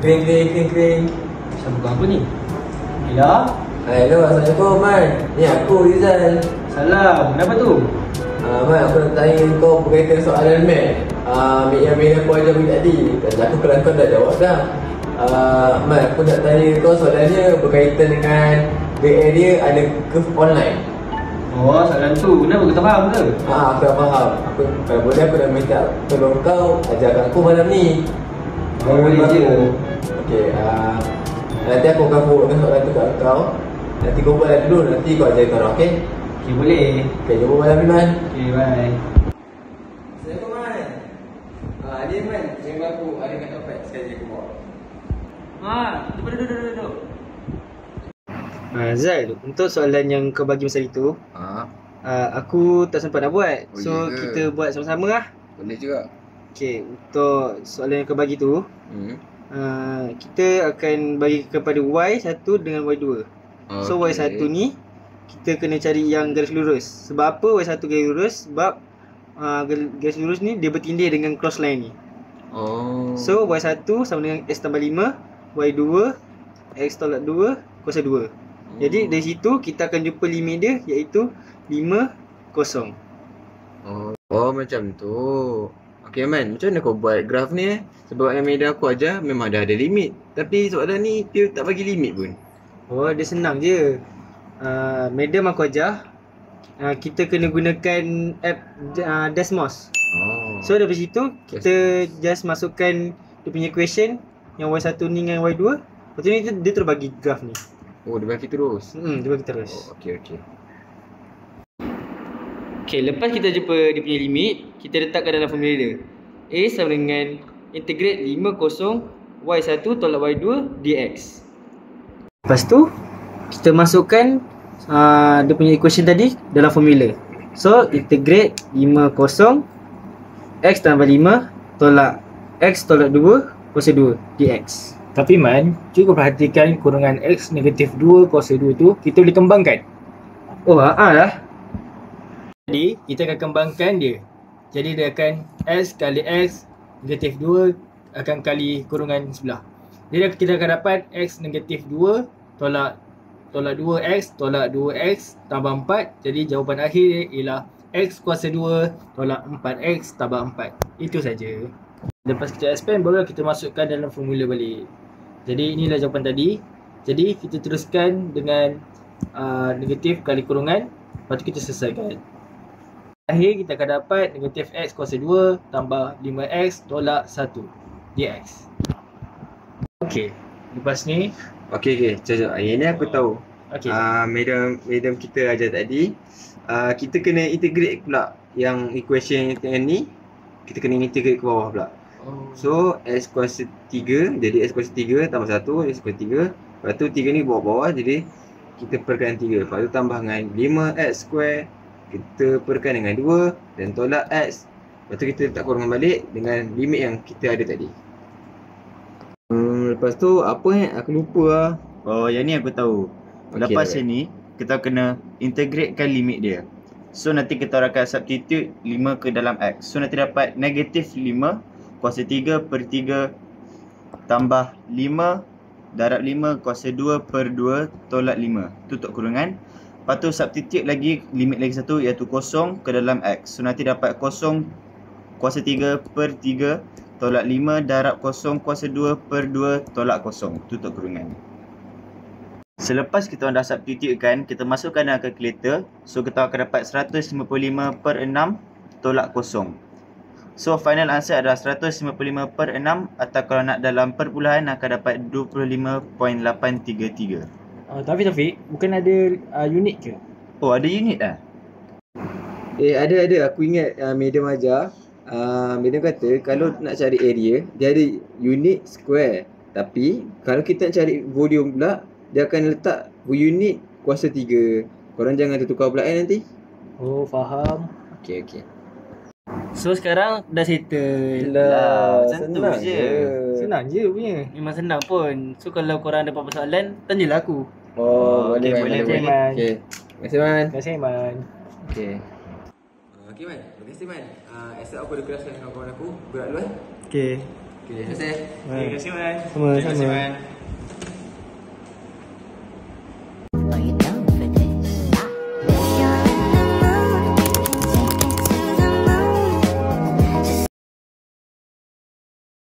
Kering. Macam bukan aku ni. Hello? Hello, Assalamualaikum Man. Ni aku Rizal. Salam, kenapa tu? Man, aku nak tanya kau berkaitan soalan mat. Yang main aku ajar tadi. Dan aku kalau kau dah jawab dah. Man, aku nak tanya kau soalannya berkaitan dengan gray area ada curve online. Oh, soalan tu. Kenapa kau tak faham ke? Aku dah faham. Kalau boleh aku dah minta tolong kau ajarkan aku malam ni. Boleh je. Okay, nanti aku akan forwardkan soalan tu kat kau. Nanti kau buat dulu, nanti kau ajar kau, okey? Okay, boleh. Okay, jumpa malam ni, Man. Okay, bye. Assalamualaikum, Man. Ni, Man. Yang aku ada kat tempat sekali aku bawa. Duduk. Zal, untuk soalan yang kau bagi masa itu, aku tak sempat nak buat. So, kita buat sama-sama lah. Boleh juga. Okay, untuk soalan yang kau bagi tu, kita akan bagi kepada Y1 dengan Y2. So Y1 ni kita kena cari yang garis lurus. Sebab apa Y1 garis lurus? Sebab garis lurus ni dia bertindih dengan cross line ni. So Y1 sama dengan X tambah 5, Y2 X tolak 2 kuasa 2. Jadi dari situ kita akan jumpa limit dia, iaitu 5, 0. Oh macam tu. Okay Man, macam mana kau buat graf ni Sebab yang media aku ajar memang dah ada limit. Tapi soalan ni dia tak bagi limit pun. Oh, dia senang je. Medium aku ajar, kita kena gunakan app Desmos. So dari situ kita just masukkan dia punya equation yang Y1 ni dengan Y2. Lepas tu ni dia terus bagi graf ni. Oh, dia bagi terus. Dia bagi terus. Okay. Okay, lepas kita jumpa dia punya limit, kita letakkan dalam formula dia. A sama dengan integrate 50 Y1 tolak Y2 dx. Lepas tu kita masukkan dia punya equation tadi dalam formula. So integrate 50 X tambah 5 tolak X tolak 2 kuasa 2 dx. Tapi Man, cuba perhatikan kurungan X negatif 2 kuasa 2 tu kita boleh kembangkan. Oh lah. Jadi kita akan kembangkan dia. Jadi dia akan X kali X negatif 2 akan kali kurungan sebelah. Jadi kita akan dapat X negatif 2 tolak 2X tolak 2X tambah 4. Jadi jawapan akhir dia ialah X kuasa 2 tolak 4X tambah 4. Itu saja. Lepas kita expand baru kita masukkan dalam formula balik. Jadi inilah jawapan tadi. Jadi kita teruskan dengan negatif kali kurungan. Lepas tu kita selesaikan. Akhir kita akan dapat negatif X kuasa 2 tambah 5X tolak 1 dx. Okey. Lepas ni Okay. Sekejap. Yang ni aku tahu. okey. Medium kita ajar tadi, kita kena integrate pula yang equation yang ni. Kita kena integrate ke bawah pula. So X kuasa 3, jadi X kuasa 3 tambah 1, X kuasa 3. Lepas tu 3 ni bawah-bawah, jadi kita perkan 3. Lepas tu tambah dengan 5X square, kita perkan dengan 2 dan tolak X. Lepas tu kita letak kurungan balik dengan limit yang kita ada tadi. Lepas tu apa aku lupa lah. Oh, yang ni aku tahu. Lepas ni kita kena integratekan limit dia. So nanti kita akan substitute 5 ke dalam X. So nanti dapat negatif 5 kuasa 3 per 3 tambah 5 darab 5 kuasa 2 per 2 tolak 5. Tutup kurungan. Lepas tu substitute lagi limit lagi satu, iaitu 0 ke dalam X. So nanti dapat 0 kuasa 3 per 3 tolak 5 darab 0 kuasa 2 per 2 tolak 0. Tutup kurungan. Selepas kita dah substitute kan, kita masukkan dalam kalkulator. So kita akan dapat 155 per 6 tolak 0. So final answer adalah 155 per 6, atau kalau nak dalam perpuluhan akan dapat 25.833. Tapi Taufik, bukan ada unit ke? Oh, ada unit dah? Ada. Aku ingat medium ajar. Medium kata kalau nak cari area, dia ada unit square. Tapi kalau kita nak cari volume pula, dia akan letak unit kuasa 3. Korang jangan tertukar pula nanti. Oh, faham. Okay. So sekarang dah settle Lah, macam tu senang je. Senang je punya. Memang senang pun. So kalau korang ada apa-apa soalan, tanyalah aku. Boleh. boleh. Okay. Terima kasih Man. Terima kasih Man. Okay. Okay Man, terima kasih Man. Esok aku ada kelas dengan kawan-kawan aku. Gerak dulu Okay. Okay, terima kasih. Terima kasih Man. Sama-sama. Terima kasih Man.